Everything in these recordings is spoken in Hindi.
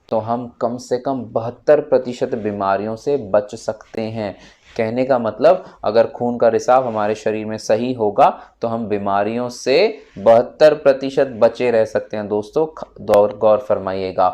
तो हम कम से कम 72% बीमारियों से बच सकते हैं। कहने का मतलब अगर खून का रिसाव हमारे शरीर में सही होगा तो हम बीमारियों से 72% बचे रह सकते हैं। दोस्तों गौर फरमाइएगा।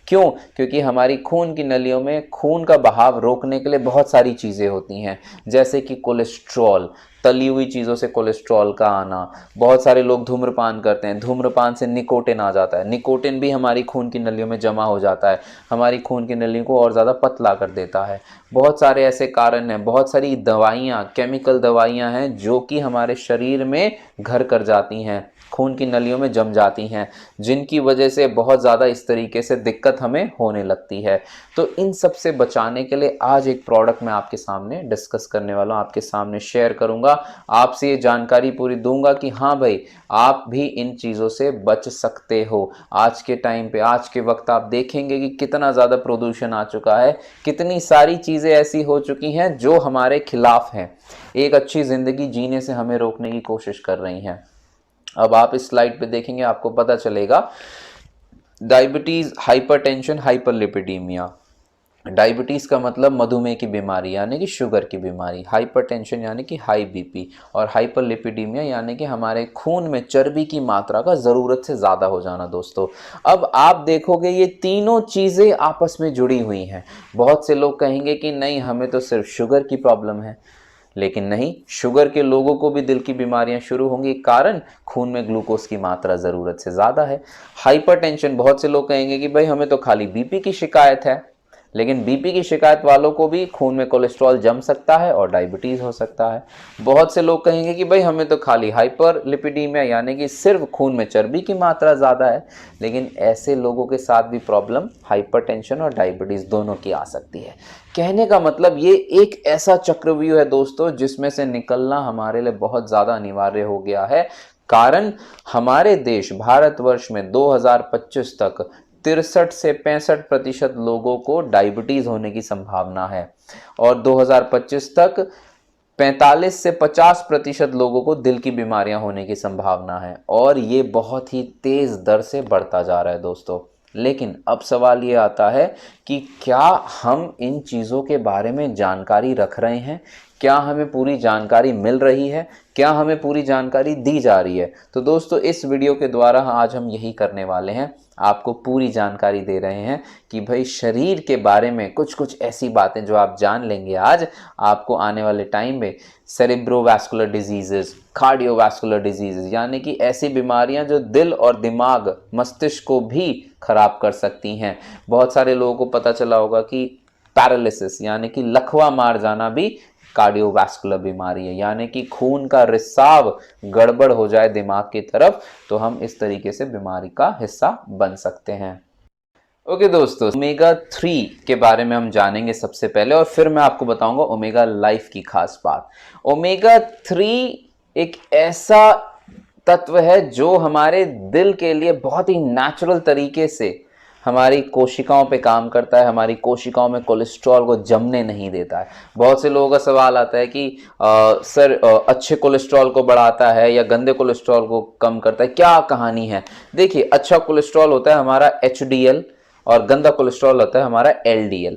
क्यों? क्योंकि हमारी खून की नलियों में खून का बहाव रोकने के लिए बहुत सारी चीज़ें होती हैं, जैसे कि कोलेस्ट्रॉल, तली हुई चीज़ों से कोलेस्ट्रॉल का आना। बहुत सारे लोग धूम्रपान करते हैं, धूम्रपान से निकोटिन आ जाता है, निकोटिन भी हमारी खून की नलियों में जमा हो जाता है, हमारी खून की नलियों को और ज़्यादा पतला कर देता है। बहुत सारे ऐसे कारण हैं, बहुत सारी दवाइयाँ, केमिकल दवाइयाँ हैं जो कि हमारे शरीर में घर कर जाती हैं, खून की नलियों में जम जाती हैं, जिनकी वजह से बहुत ज़्यादा इस तरीके से दिक्कत हमें होने लगती है। तो इन सब से बचाने के लिए आज एक प्रोडक्ट मैं आपके सामने डिस्कस करने वाला हूँ, आपके सामने शेयर करूँगा, आपसे ये जानकारी पूरी दूंगा कि हाँ भाई, आप भी इन चीज़ों से बच सकते हो। आज के टाइम पे, आज के वक्त आप देखेंगे कि कितना ज़्यादा प्रदूषण आ चुका है, कितनी सारी चीज़ें ऐसी हो चुकी हैं जो हमारे खिलाफ हैं, एक अच्छी ज़िंदगी जीने से हमें रोकने की कोशिश कर रही हैं। अब आप इस स्लाइड पे देखेंगे, आपको पता चलेगा डायबिटीज़, हाइपरटेंशन, हाइपरलिपिडीमिया। डायबिटीज़ का मतलब मधुमेह की बीमारी यानी कि शुगर की बीमारी, हाइपरटेंशन यानी कि हाई बीपी, और हाइपरलिपिडीमिया यानी कि हमारे खून में चर्बी की मात्रा का ज़रूरत से ज़्यादा हो जाना। दोस्तों अब आप देखोगे ये तीनों चीज़ें आपस में जुड़ी हुई हैं। बहुत से लोग कहेंगे कि नहीं, हमें तो सिर्फ शुगर की प्रॉब्लम है, लेकिन नहीं, शुगर के लोगों को भी दिल की बीमारियां शुरू होंगी, कारण खून में ग्लूकोज की मात्रा ज़रूरत से ज़्यादा है। हाइपरटेंशन, बहुत से लोग कहेंगे कि भाई हमें तो खाली बीपी की शिकायत है, लेकिन बीपी की शिकायत वालों को भी खून में कोलेस्ट्रॉल जम सकता है और डायबिटीज़ हो सकता है। बहुत से लोग कहेंगे कि भाई हमें तो खाली हाइपर लिपिडीमिया यानी कि सिर्फ खून में चर्बी की मात्रा ज़्यादा है, लेकिन ऐसे लोगों के साथ भी प्रॉब्लम हाइपरटेंशन और डायबिटीज़ दोनों की आ सकती है। कहने का मतलब ये एक ऐसा चक्रव्यूह है दोस्तों, जिसमें से निकलना हमारे लिए बहुत ज़्यादा अनिवार्य हो गया है, कारण हमारे देश भारतवर्ष में 2025 तक 63 से 65% लोगों को डायबिटीज होने की संभावना है, और 2025 तक 45 से 50% लोगों को दिल की बीमारियां होने की संभावना है, और ये बहुत ही तेज दर से बढ़ता जा रहा है दोस्तों। लेकिन अब सवाल ये आता है कि क्या हम इन चीज़ों के बारे में जानकारी रख रहे हैं, क्या हमें पूरी जानकारी मिल रही है, क्या हमें पूरी जानकारी दी जा रही है? तो दोस्तों इस वीडियो के द्वारा आज हम यही करने वाले हैं, आपको पूरी जानकारी दे रहे हैं कि भाई शरीर के बारे में कुछ कुछ ऐसी बातें जो आप जान लेंगे आज, आपको आने वाले टाइम में सेरेब्रोवैस्कुलर डिजीजेस, कार्डियोवैस्कुलर डिजीजेस यानी कि ऐसी बीमारियां जो दिल और दिमाग, मस्तिष्क को भी खराब कर सकती हैं। बहुत सारे लोगों को पता चला होगा कि पैरालिसिस यानी कि लकवा मार जाना भी कार्डियोवैस्कुलर बीमारी है, यानी कि खून का रिसाव गड़बड़ हो जाए दिमाग की तरफ तो हम इस तरीके से बीमारी का हिस्सा बन सकते हैं। ओके दोस्तों, ओमेगा 3 के बारे में हम जानेंगे सबसे पहले, और फिर मैं आपको बताऊंगा ओमेगा लाइफ की खास बात। ओमेगा 3 एक ऐसा तत्व है जो हमारे दिल के लिए बहुत ही नेचुरल तरीके से हमारी कोशिकाओं पे काम करता है, हमारी कोशिकाओं में कोलेस्ट्रॉल को जमने नहीं देता है। बहुत से लोगों का सवाल आता है कि सर अच्छे कोलेस्ट्रॉल को बढ़ाता है या गंदे कोलेस्ट्रॉल को कम करता है, क्या कहानी है? देखिए, अच्छा कोलेस्ट्रॉल होता है हमारा HDL, और गंदा कोलेस्ट्रॉल होता है हमारा LDL।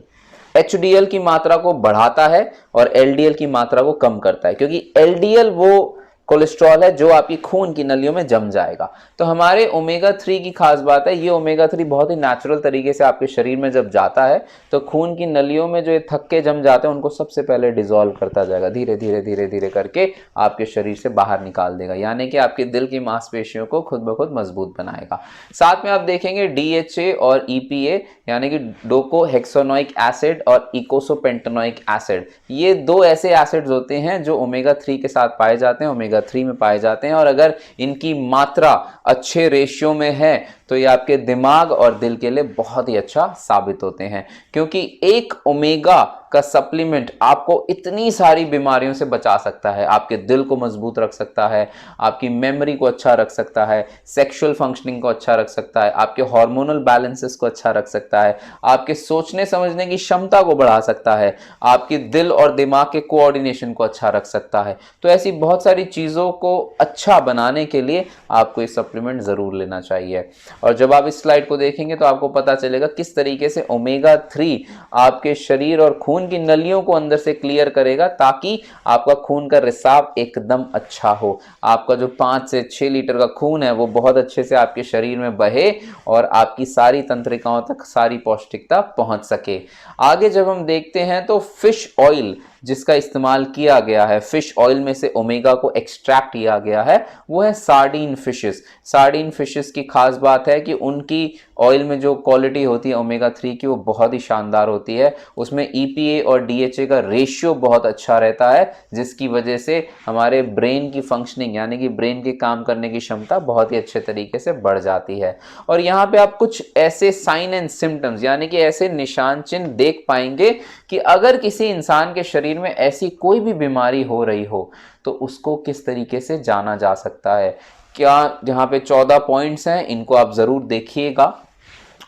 HDL की मात्रा को बढ़ाता है और LDL की मात्रा को कम करता है, क्योंकि LDL वो कोलेस्ट्रॉल है जो आपकी खून की नलियों में जम जाएगा। तो हमारे ओमेगा 3 की खास बात है, ये ओमेगा 3 बहुत ही नेचुरल तरीके से आपके शरीर में जब जाता है तो खून की नलियों में जो ये थक्के जम जाते हैं उनको सबसे पहले डिसॉल्व करता जाएगा, धीरे धीरे धीरे धीरे करके आपके शरीर से बाहर निकाल देगा, यानी कि आपके दिल की मांसपेशियों को खुद ब खुद मजबूत बनाएगा। साथ में आप देखेंगे DHA और EPA यानी कि डोकोहेक्सोनोइक एसिड और इकोसोपेंटेनोइक एसिड, ये दो ऐसे एसिड्स होते हैं जो ओमेगा 3 के साथ पाए जाते हैं, ओमेगा 3 में पाए जाते हैं, और अगर इनकी मात्रा अच्छे रेशियो में है तो ये आपके दिमाग और दिल के लिए बहुत ही अच्छा साबित होते हैं, क्योंकि एक ओमेगा का सप्लीमेंट आपको इतनी सारी बीमारियों से बचा सकता है, आपके दिल को मजबूत रख सकता है, आपकी मेमोरी को अच्छा रख सकता है, सेक्सुअल फंक्शनिंग को अच्छा रख सकता है, आपके हार्मोनल बैलेंसेस को अच्छा रख सकता है, आपके सोचने समझने की क्षमता को बढ़ा सकता है, आपके दिल और दिमाग के कोऑर्डिनेशन को अच्छा रख सकता है। तो ऐसी बहुत सारी चीज़ों को अच्छा बनाने के लिए आपको ये सप्लीमेंट ज़रूर लेना चाहिए। और जब आप इस स्लाइड को देखेंगे तो आपको पता चलेगा किस तरीके से ओमेगा 3 आपके शरीर और खून की नलियों को अंदर से क्लियर करेगा, ताकि आपका खून का रिसाव एकदम अच्छा हो, आपका जो 5 से 6 लीटर का खून है वो बहुत अच्छे से आपके शरीर में बहे और आपकी सारी तंत्रिकाओं तक सारी पौष्टिकता पहुंच सके। आगे जब हम देखते हैं तो फिश ऑयल जिसका इस्तेमाल किया गया है, फिश ऑयल में से ओमेगा को एक्सट्रैक्ट किया गया है, वो है सार्डिन फिशेस। सार्डिन फिशेस की खास बात है कि उनकी ऑयल में जो क्वालिटी होती है ओमेगा 3 की वो बहुत ही शानदार होती है, उसमें EPA और DHA का रेशियो बहुत अच्छा रहता है, जिसकी वजह से हमारे ब्रेन की फंक्शनिंग यानी कि ब्रेन के काम करने की क्षमता बहुत ही अच्छे तरीके से बढ़ जाती है। और यहाँ पे आप कुछ ऐसे साइन एंड सिम्टम्स यानी कि ऐसे निशान चिन्ह देख पाएंगे कि अगर किसी इंसान के शरीर में ऐसी कोई भी बीमारी हो रही हो तो उसको किस तरीके से जाना जा सकता है। क्या यहाँ पे 14 पॉइंट्स हैं, इनको आप जरूर देखिएगा।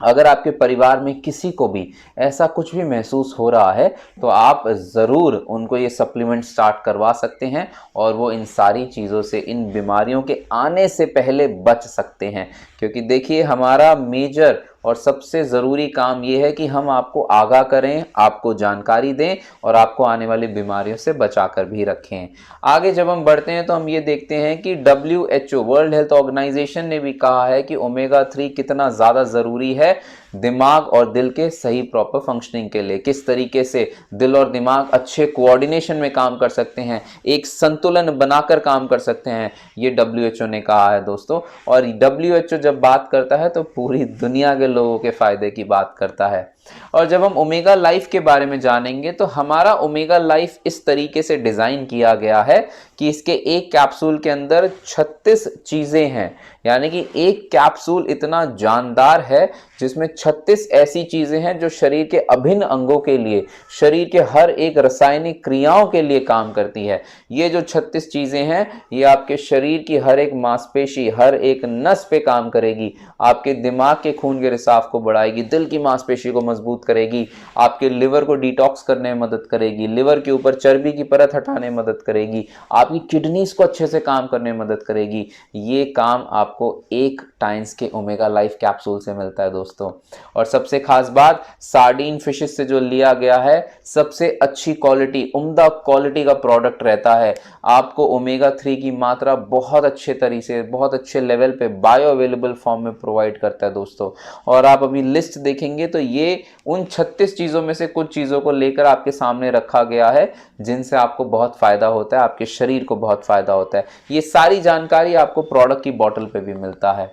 अगर आपके परिवार में किसी को भी ऐसा कुछ भी महसूस हो रहा है तो आप ज़रूर उनको ये सप्लीमेंट स्टार्ट करवा सकते हैं और वो इन सारी चीज़ों से, इन बीमारियों के आने से पहले बच सकते हैं। क्योंकि देखिए हमारा मेजर और सबसे ज़रूरी काम ये है कि हम आपको आगाह करें, आपको जानकारी दें और आपको आने वाली बीमारियों से बचाकर भी रखें। आगे जब हम बढ़ते हैं तो हम ये देखते हैं कि WHO वर्ल्ड हेल्थ ऑर्गेनाइजेशन ने भी कहा है कि ओमेगा 3 कितना ज़्यादा ज़रूरी है दिमाग और दिल के सही प्रॉपर फंक्शनिंग के लिए। किस तरीके से दिल और दिमाग अच्छे कोऑर्डिनेशन में काम कर सकते हैं, एक संतुलन बनाकर काम कर सकते हैं, ये WHO ने कहा है दोस्तों। और WHO जब बात करता है तो पूरी दुनिया के लोगों के फायदे की बात करता है। और जब हम ओमेगा लाइफ के बारे में जानेंगे तो हमारा ओमेगा लाइफ इस तरीके से डिजाइन किया गया है कि इसके एक कैप्सूल के अंदर 36 चीजें हैं, यानी कि एक कैप्सूल इतना जानदार है जिसमें 36 ऐसी चीजें हैं जो शरीर के अभिन्न अंगों के लिए, शरीर के हर एक रासायनिक क्रियाओं के लिए काम करती है। ये जो 36 चीजें हैं ये आपके शरीर की हर एक मांसपेशी, हर एक नस पे काम करेगी, आपके दिमाग के खून के रिसाव को बढ़ाएगी, दिल की मांसपेशी को मजबूत करेगी, आपके लिवर को डिटॉक्स करने में मदद करेगी, लिवर के ऊपर चर्बी की परत हटाने में मदद करेगी, आपकी किडनीज को अच्छे से काम करने में मदद करेगी। ये काम आपको एक टाइम्स के ओमेगा लाइफ कैप्सूल से मिलता है दोस्तों। और सबसे खास बात, सार्डिन फिशेस से जो लिया गया है सबसे अच्छी क्वालिटी, उम्दा क्वालिटी का प्रोडक्ट रहता है। आपको ओमेगा 3 की मात्रा बहुत अच्छे तरीके से, बहुत अच्छे लेवल पे बायो अवेलेबल फॉर्म में प्रोवाइड करता है दोस्तों। और आप अभी लिस्ट देखेंगे तो ये उन 36 चीज़ों में से कुछ चीज़ों को लेकर आपके सामने रखा गया है जिनसे आपको बहुत फ़ायदा होता है, आपके शरीर को बहुत फ़ायदा होता है। ये सारी जानकारी आपको प्रोडक्ट की बॉटल पे भी मिलता है।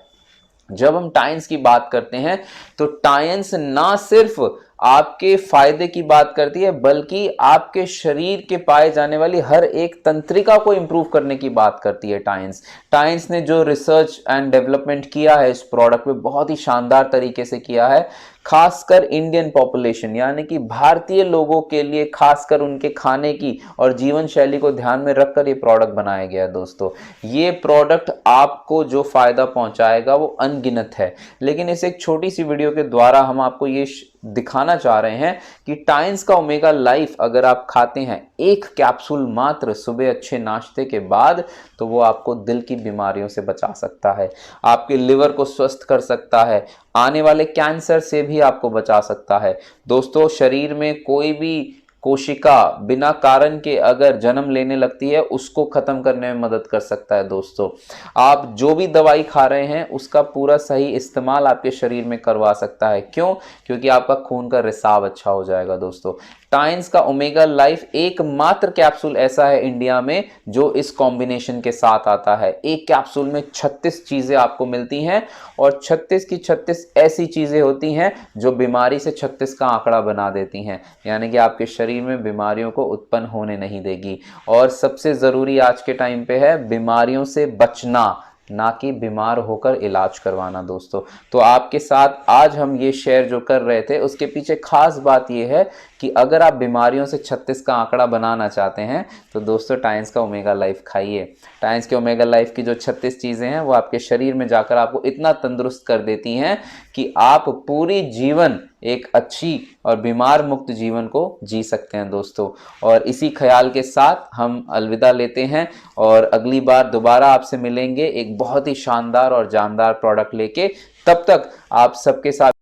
जब हम टाइंस की बात करते हैं तो टाइंस ना सिर्फ आपके फायदे की बात करती है बल्कि आपके शरीर के पाए जाने वाली हर एक तंत्रिका को इंप्रूव करने की बात करती है। टाइंस ने जो रिसर्च एंड डेवलपमेंट किया है इस प्रोडक्ट पे बहुत ही शानदार तरीके से किया है, खासकर इंडियन पॉपुलेशन यानी कि भारतीय लोगों के लिए, खासकर उनके खाने की और जीवन शैली को ध्यान में रखकर ये प्रोडक्ट बनाया गया है दोस्तों। ये प्रोडक्ट आपको जो फायदा पहुंचाएगा वो अनगिनत है, लेकिन इस एक छोटी सी वीडियो के द्वारा हम आपको ये दिखाना चाह रहे हैं कि टाइंस का ओमेगा लाइफ अगर आप खाते हैं एक कैप्सूल मात्र सुबह अच्छे नाश्ते के बाद, तो वो आपको दिल की बीमारियों से बचा सकता है, आपके लिवर को स्वस्थ कर सकता है, आने वाले कैंसर से भी आपको बचा सकता है। दोस्तों, शरीर में कोई भी कोशिका बिना कारण के अगर जन्म लेने लगती है उसको खत्म करने में मदद कर सकता है दोस्तों। आप जो भी दवाई खा रहे हैं उसका पूरा सही इस्तेमाल आपके शरीर में करवा सकता है। क्यों? क्योंकि आपका खून का रिसाव अच्छा हो जाएगा दोस्तों। टाइंस का ओमेगा लाइफ एकमात्र कैप्सूल ऐसा है इंडिया में जो इस कॉम्बिनेशन के साथ आता है। एक कैप्सूल में 36 चीजें आपको मिलती हैं और 36 की 36 ऐसी चीजें होती हैं जो बीमारी से 36 का आंकड़ा बना देती हैं, यानी कि आपके शरीर में बीमारियों को उत्पन्न होने नहीं देगी। और सबसे जरूरी आज के टाइम पे है बीमारियों से बचना, ना कि बीमार होकर इलाज करवाना दोस्तों। तो आपके साथ आज हम ये शेयर जो कर रहे थे उसके पीछे खास बात ये है कि अगर आप बीमारियों से 36 का आंकड़ा बनाना चाहते हैं तो दोस्तों टाइंस का ओमेगा लाइफ खाइए। टाइंस के ओमेगा लाइफ की जो 36 चीज़ें हैं वो आपके शरीर में जाकर आपको इतना तंदुरुस्त कर देती हैं कि आप पूरी जीवन एक अच्छी और बीमार मुक्त जीवन को जी सकते हैं दोस्तों। और इसी ख्याल के साथ हम अलविदा लेते हैं और अगली बार दोबारा आपसे मिलेंगे एक बहुत ही शानदार और जानदार प्रोडक्ट लेके। तब तक आप सबके साथ